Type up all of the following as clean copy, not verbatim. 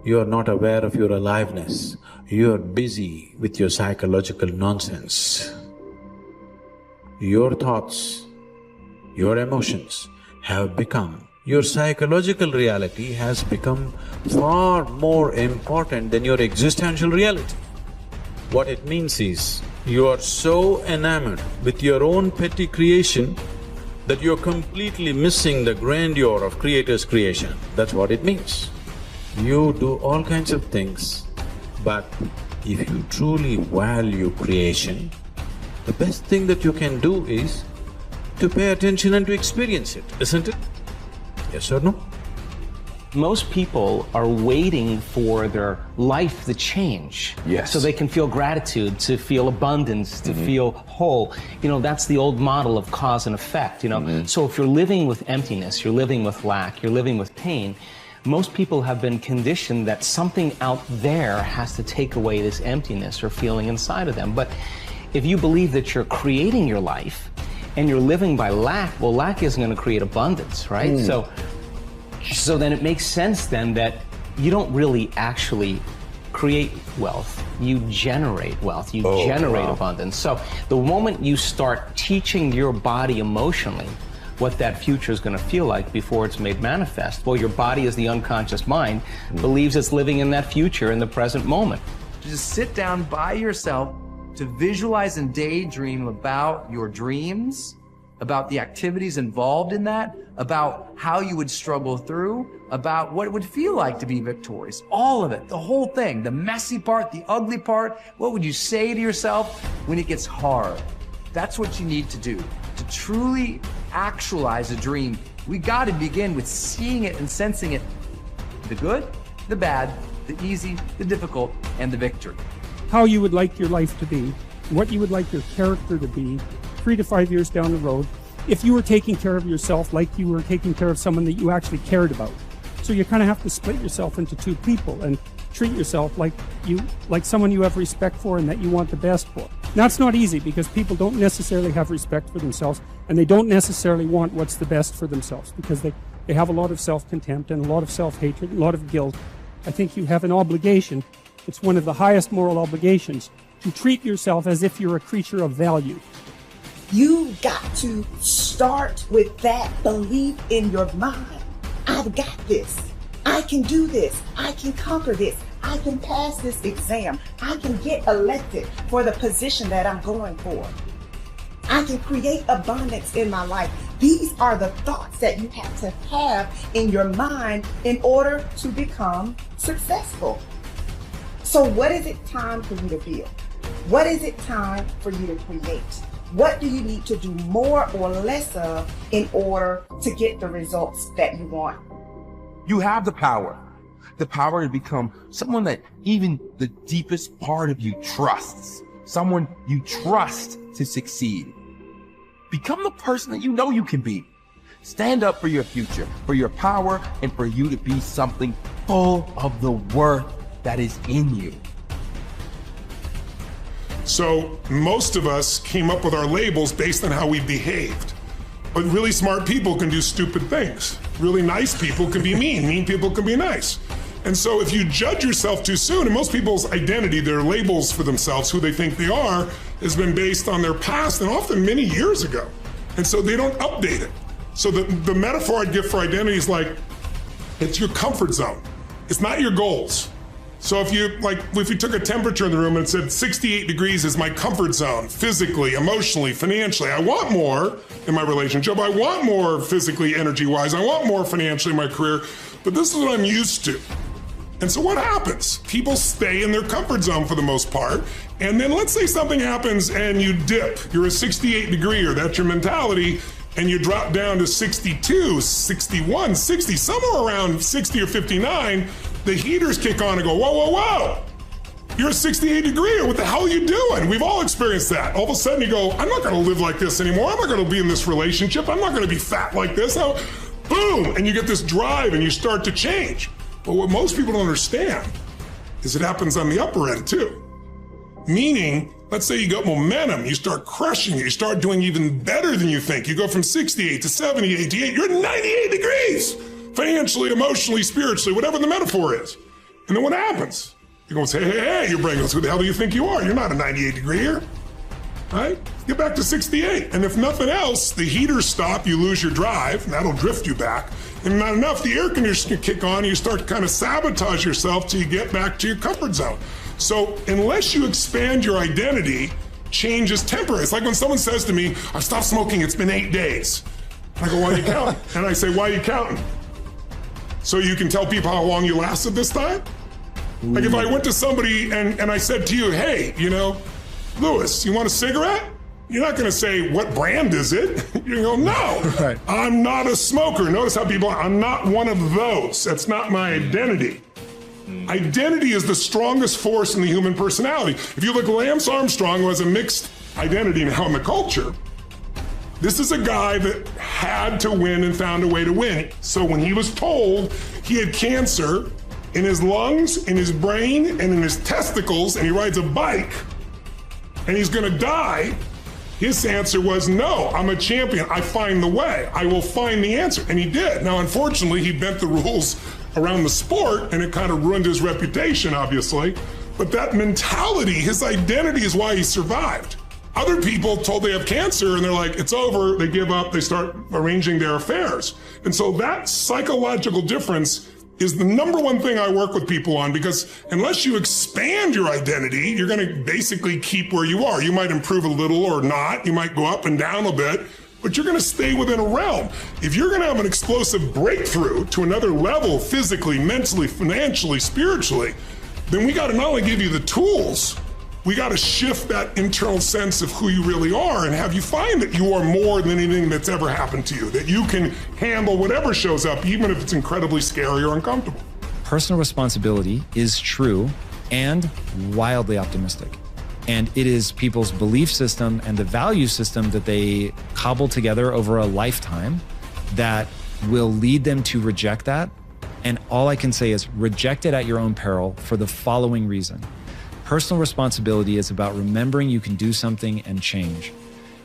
you are not aware of your aliveness. You are busy with your psychological nonsense. Your thoughts, your emotions have become, your psychological reality has become far more important than your existential reality. What it means is, you are so enamored with your own petty creation that you're completely missing the grandeur of Creator's creation. That's what it means. You do all kinds of things, but if you truly value creation, the best thing that you can do is to pay attention and to experience it, isn't it? Yes or no? Most people are waiting for their life to change. Yes. So they can feel gratitude, to feel abundance, to feel whole. You know, that's the old model of cause and effect, you know. So if you're living with emptiness, you're living with lack, you're living with pain, most people have been conditioned that something out there has to take away this emptiness or feeling inside of them. But if you believe that you're creating your life and you're living by lack, well, lack isn't going to create abundance, right? So then it makes sense then that you don't really actually create wealth, you generate wealth, you generate abundance. So the moment you start teaching your body emotionally what that future is going to feel like before it's made manifest, well, your body as the unconscious mind believes it's living in that future in the present moment. Just sit down by yourself to visualize and daydream about your dreams, about the activities involved in that, about how you would struggle through, about what it would feel like to be victorious. All of it, the whole thing, the messy part, the ugly part. What would you say to yourself when it gets hard? That's what you need to do. To truly actualize a dream, we got to begin with seeing it and sensing it. The good, the bad, the easy, the difficult, and the victory. How you would like your life to be, what you would like your character to be 3 to 5 years down the road, if you were taking care of yourself like you were taking care of someone that you actually cared about. So you kind of have to split yourself into two people and treat yourself like someone you have respect for and that you want the best for. That's not easy because people don't necessarily have respect for themselves and they don't necessarily want what's the best for themselves because they have a lot of self-contempt and a lot of self-hatred, a lot of guilt. I think you have an obligation, it's one of the highest moral obligations, to treat yourself as if you're a creature of value. You got to start with that belief in your mind. I've got this. I can do this. I can conquer this. I can pass this exam. I can get elected for the position that I'm going for. I can create abundance in my life. These are the thoughts that you have to have in your mind in order to become successful. So what is it time for you to build? What is it time for you to create? What do you need to do more or less of in order to get the results that you want? You have the power to become someone that even the deepest part of you trusts, someone you trust to succeed. Become the person that you know you can be. Stand up for your future, for your power, and for you to be something full of the worth that is in you. So most of us came up with our labels based on how we behaved. But really smart people can do stupid things. Really nice people can be mean. Mean people can be nice. And so if you judge yourself too soon, and most people's identity, their labels for themselves, who they think they are, has been based on their past and often many years ago. And so they don't update it. So the metaphor I'd give for identity is like, it's your comfort zone. It's not your goals. So if you took a temperature in the room and it said 68 degrees is my comfort zone, physically, emotionally, financially, I want more in my relationship, I want more physically, energy-wise, I want more financially in my career, but this is what I'm used to. And so what happens? People stay in their comfort zone for the most part, and then let's say something happens and you dip, you're a 68 degreeer, that's your mentality, and you drop down to 62, 61, 60, somewhere around 60 or 59, the heaters kick on and go, whoa, whoa, whoa. You're a 68 degreeer, what the hell are you doing? We've all experienced that. All of a sudden you go, I'm not gonna live like this anymore. I'm not gonna be in this relationship. I'm not gonna be fat like this. Boom, and you get this drive and you start to change. But what most people don't understand is it happens on the upper end too. Meaning, let's say you got momentum, you start crushing it, you start doing even better than you think. You go from 68 to 70, 88, you're at 98 degrees. Financially, emotionally, spiritually, whatever the metaphor is. And then what happens? You're going to say, hey, your brain goes, who the hell do you think you are? You're not a 98 degree here, right? Get back to 68. And if nothing else, the heaters stop, you lose your drive, and that'll drift you back. And not enough, the air conditioner kick on, and you start to kind of sabotage yourself till you get back to your comfort zone. So unless you expand your identity, change is temporary. It's like when someone says to me, I've stopped smoking, it's been 8 days. I go, why are you counting? And I say, why are you counting? So you can tell people how long you lasted this time? Like if I went to somebody and I said to you, hey, you know, Louis, you want a cigarette? You're not gonna say, what brand is it? You're gonna go, no, Right. I'm not a smoker. Notice how people are, I'm not one of those. That's not my identity. Identity is the strongest force in the human personality. If you look at Lance Armstrong, who has a mixed identity now in the culture, this is a guy that had to win and found a way to win. So when he was told he had cancer in his lungs, in his brain, and in his testicles, and he rides a bike, and he's gonna die, his answer was, no, I'm a champion. I find the way. I will find the answer. And he did. Now, unfortunately, he bent the rules around the sport, and it kind of ruined his reputation, obviously. But that mentality, his identity is why he survived. Other people told they have cancer, and they're like, it's over, they give up, they start arranging their affairs. And so that psychological difference is the number one thing I work with people on, because unless you expand your identity, you're going to basically keep where you are. You might improve a little or not. You might go up and down a bit, but you're going to stay within a realm. If you're going to have an explosive breakthrough to another level, physically, mentally, financially, spiritually, then we got to not only give you the tools, we got to shift that internal sense of who you really are and have you find that you are more than anything that's ever happened to you, that you can handle whatever shows up, even if it's incredibly scary or uncomfortable. Personal responsibility is true and wildly optimistic. And it is people's belief system and the value system that they cobble together over a lifetime that will lead them to reject that. And all I can say is reject it at your own peril for the following reason. Personal responsibility is about remembering you can do something and change.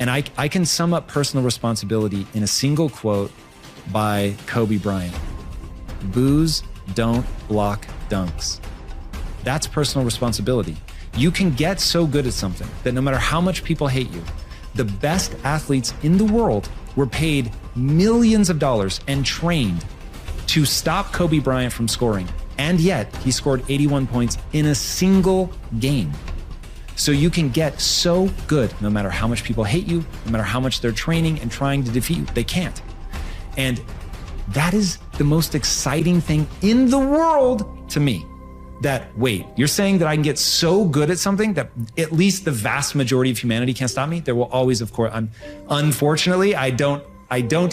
And I can sum up personal responsibility in a single quote by Kobe Bryant. Boos don't block dunks. That's personal responsibility. You can get so good at something that no matter how much people hate you, the best athletes in the world were paid millions of dollars and trained to stop Kobe Bryant from scoring. And yet he scored 81 points in a single game. So you can get so good no matter how much people hate you, no matter how much they're training and trying to defeat you, they can't. And that is the most exciting thing in the world to me. That, wait, you're saying that I can get so good at something that at least the vast majority of humanity can't stop me? There will always, of course, unfortunately, I don't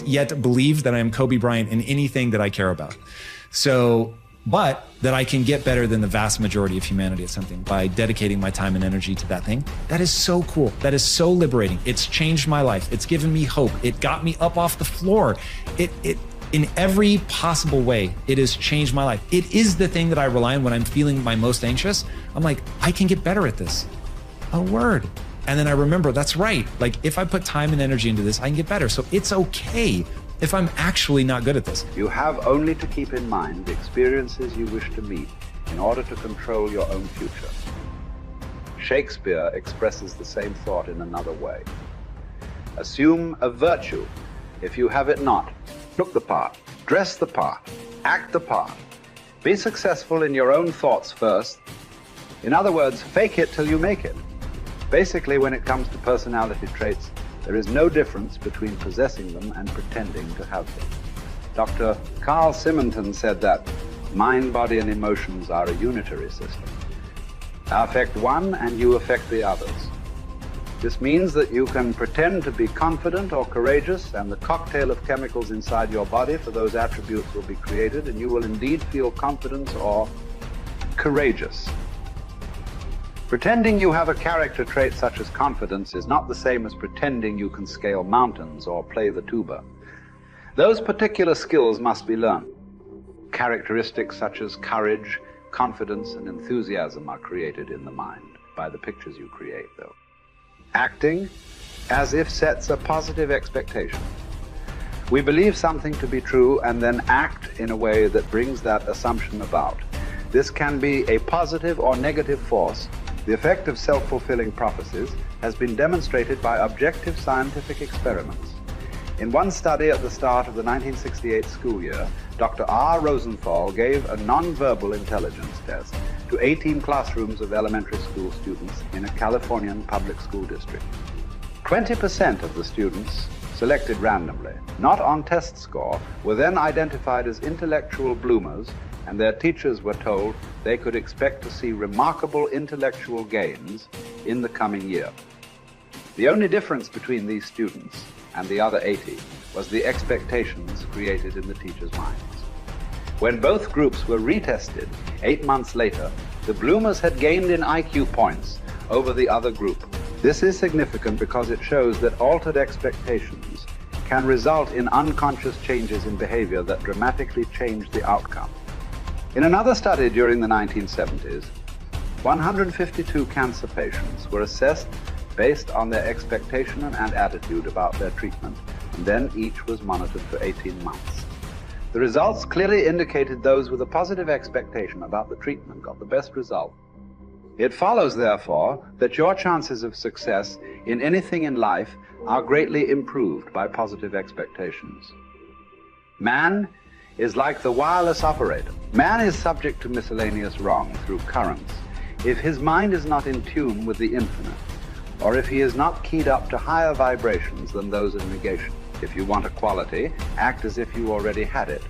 yet believe that I am Kobe Bryant in anything that I care about. So, but that I can get better than the vast majority of humanity at something by dedicating my time and energy to that thing. That is so cool. That is so liberating. It's changed my life. It's given me hope. It got me up off the floor. It in every possible way, it has changed my life. It is the thing that I rely on when I'm feeling my most anxious. I'm like, I can get better at this. A word. And then I remember, that's right. Like if I put time and energy into this, I can get better. So it's okay if I'm actually not good at this. You have only to keep in mind the experiences you wish to meet in order to control your own future. Shakespeare expresses the same thought in another way. Assume a virtue if you have it not. Look the part, dress the part, act the part. Be successful in your own thoughts first. In other words, fake it till you make it. Basically, when it comes to personality traits, there is no difference between possessing them and pretending to have them. Dr. Carl Simonton said that mind, body, and emotions are a unitary system. I affect one and you affect the others. This means that you can pretend to be confident or courageous, and the cocktail of chemicals inside your body for those attributes will be created, and you will indeed feel confident or courageous. Pretending you have a character trait such as confidence is not the same as pretending you can scale mountains or play the tuba. Those particular skills must be learned. Characteristics such as courage, confidence, and enthusiasm are created in the mind by the pictures you create, though. Acting as if sets a positive expectation. We believe something to be true and then act in a way that brings that assumption about. This can be a positive or negative force. The effect of self-fulfilling prophecies has been demonstrated by objective scientific experiments. In one study at the start of the 1968 school year, Dr. R. Rosenthal gave a non-verbal intelligence test to 18 classrooms of elementary school students in a Californian public school district. 20% of the students, selected randomly, not on test score, were then identified as intellectual bloomers, and their teachers were told they could expect to see remarkable intellectual gains in the coming year. The only difference between these students and the other 80 was the expectations created in the teachers' minds. When both groups were retested 8 months later, the bloomers had gained in IQ points over the other group. This is significant because it shows that altered expectations can result in unconscious changes in behavior that dramatically change the outcome. In another study during the 1970s, 152 cancer patients were assessed based on their expectation and attitude about their treatment, and then each was monitored for 18 months. The results clearly indicated those with a positive expectation about the treatment got the best result. It follows, therefore, that your chances of success in anything in life are greatly improved by positive expectations. Man is like the wireless operator. Man is subject to miscellaneous wrong through currents if his mind is not in tune with the infinite, or if he is not keyed up to higher vibrations than those of negation. If you want a quality, act as if you already had it.